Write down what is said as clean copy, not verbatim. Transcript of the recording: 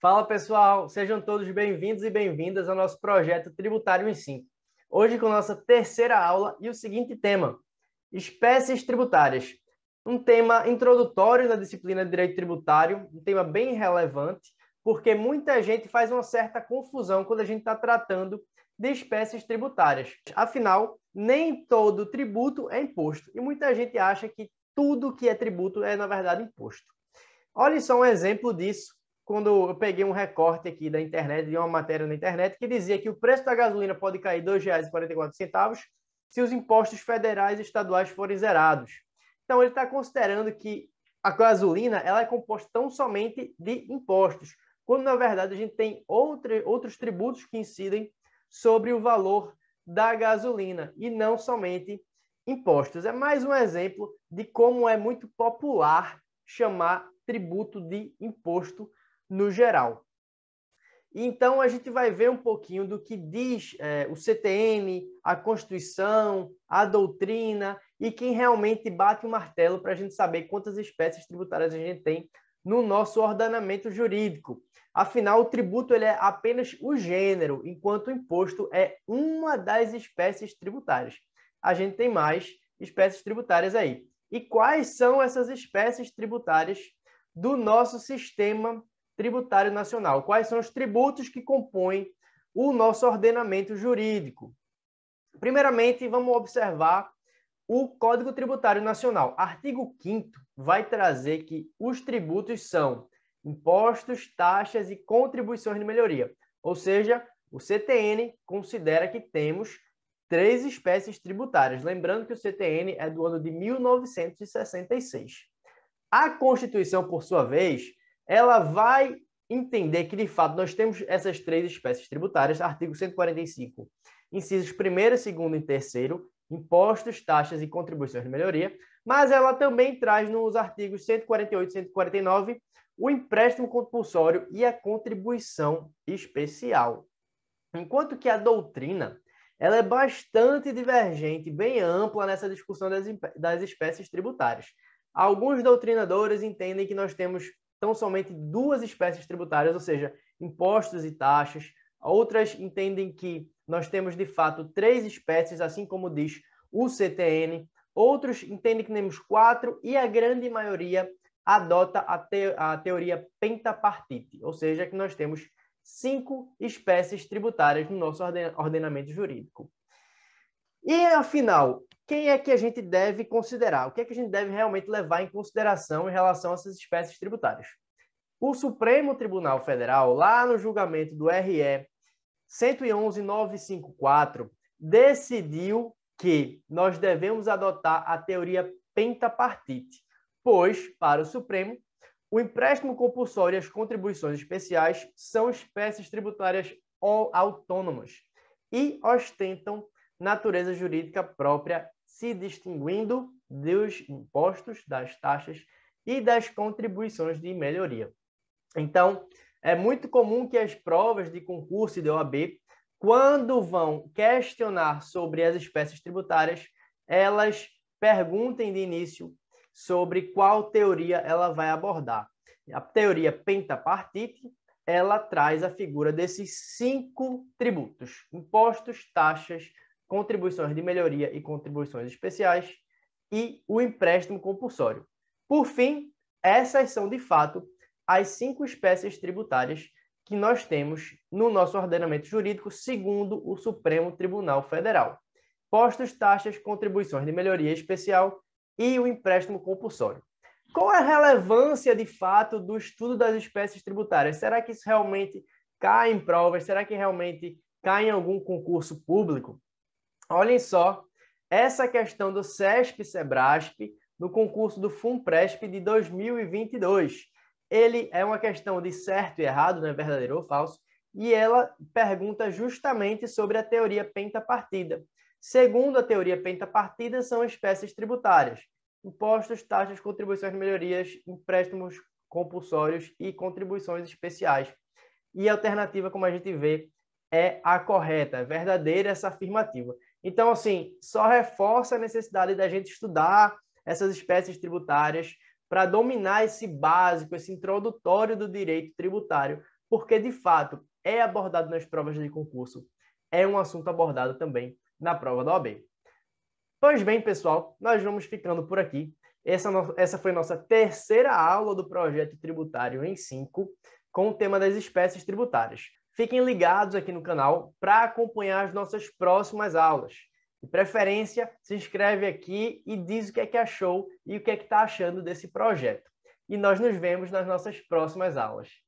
Fala pessoal, sejam todos bem-vindos e bem-vindas ao nosso projeto Tributário em 5. Hoje com nossa terceira aula e o seguinte tema: espécies tributárias. Um tema introdutório na disciplina de Direito Tributário, um tema bem relevante, porque muita gente faz uma certa confusão quando a gente está tratando de espécies tributárias. Afinal, nem todo tributo é imposto e muita gente acha que tudo que é tributo é, na verdade, imposto. Olha só um exemplo disso. Quando eu peguei um recorte aqui da internet, de uma matéria na internet, que dizia que o preço da gasolina pode cair R$ 2,44 se os impostos federais e estaduais forem zerados. Então, ele está considerando que a gasolina ela é composta tão somente de impostos, quando, na verdade, a gente tem outros tributos que incidem sobre o valor da gasolina e não somente impostos. É mais um exemplo de como é muito popular chamar tributo de imposto no geral. Então, a gente vai ver um pouquinho do que diz o CTN, a Constituição, a doutrina e quem realmente bate o martelo para a gente saber quantas espécies tributárias a gente tem no nosso ordenamento jurídico. Afinal, o tributo ele é apenas o gênero, enquanto o imposto é uma das espécies tributárias. A gente tem mais espécies tributárias aí. E quais são essas espécies tributárias do nosso sistema tributário nacional? Quais são os tributos que compõem o nosso ordenamento jurídico? Primeiramente, vamos observar o Código Tributário Nacional. Artigo 5º vai trazer que os tributos são impostos, taxas e contribuições de melhoria. Ou seja, o CTN considera que temos 3 espécies tributárias. Lembrando que o CTN é do ano de 1966. A Constituição, por sua vez, ela vai entender que, de fato, nós temos essas 3 espécies tributárias, artigo 145, incisos 1º, 2º e 3º, impostos, taxas e contribuições de melhoria, mas ela também traz nos artigos 148 e 149 o empréstimo compulsório e a contribuição especial. Enquanto que a doutrina ela é bastante divergente, bem ampla nessa discussão das espécies tributárias. Alguns doutrinadores entendem que nós temos tão somente 2 espécies tributárias, ou seja, impostos e taxas. Outras entendem que nós temos, de fato, 3 espécies, assim como diz o CTN. Outros entendem que temos 4 e a grande maioria adota a teoria pentapartite, ou seja, que nós temos 5 espécies tributárias no nosso ordenamento jurídico. E, afinal, quem é que a gente deve considerar? O que é que a gente deve realmente levar em consideração em relação a essas espécies tributárias? O Supremo Tribunal Federal, lá no julgamento do RE 111.954, decidiu que nós devemos adotar a teoria pentapartite, pois, para o Supremo, o empréstimo compulsório e as contribuições especiais são espécies tributárias autônomas e ostentam natureza jurídica própria, se distinguindo dos impostos, das taxas e das contribuições de melhoria. Então, é muito comum que as provas de concurso e de OAB, quando vão questionar sobre as espécies tributárias, elas perguntem de início sobre qual teoria ela vai abordar. A teoria pentapartite, ela traz a figura desses 5 tributos: impostos, taxas, contribuições de melhoria e contribuições especiais e o empréstimo compulsório. Por fim, essas são, de fato, as 5 espécies tributárias que nós temos no nosso ordenamento jurídico, segundo o Supremo Tribunal Federal: impostos, taxas, contribuições de melhoria especial e o empréstimo compulsório. Qual é a relevância, de fato, do estudo das espécies tributárias? Será que isso realmente cai em provas? Será que realmente cai em algum concurso público? Olhem só essa questão do SESP-SEBRASP no concurso do FUNPRESP de 2022. Ele é uma questão de certo e errado, não é verdadeiro ou falso, e ela pergunta justamente sobre a teoria pentapartida. Segundo a teoria pentapartida, são espécies tributárias: impostos, taxas, contribuições de melhorias, empréstimos compulsórios e contribuições especiais. E a alternativa, como a gente vê, é a correta, é verdadeira essa afirmativa. Então, assim, só reforça a necessidade da gente estudar essas espécies tributárias para dominar esse básico, esse introdutório do direito tributário, porque de fato é abordado nas provas de concurso, é um assunto abordado também na prova da OAB. Pois bem, pessoal, nós vamos ficando por aqui. Essa foi nossa terceira aula do projeto tributário em 5, com o tema das espécies tributárias. Fiquem ligados aqui no canal para acompanhar as nossas próximas aulas. De preferência, se inscreve aqui e diz o que é que achou e o que é que está achando desse projeto. E nós nos vemos nas nossas próximas aulas.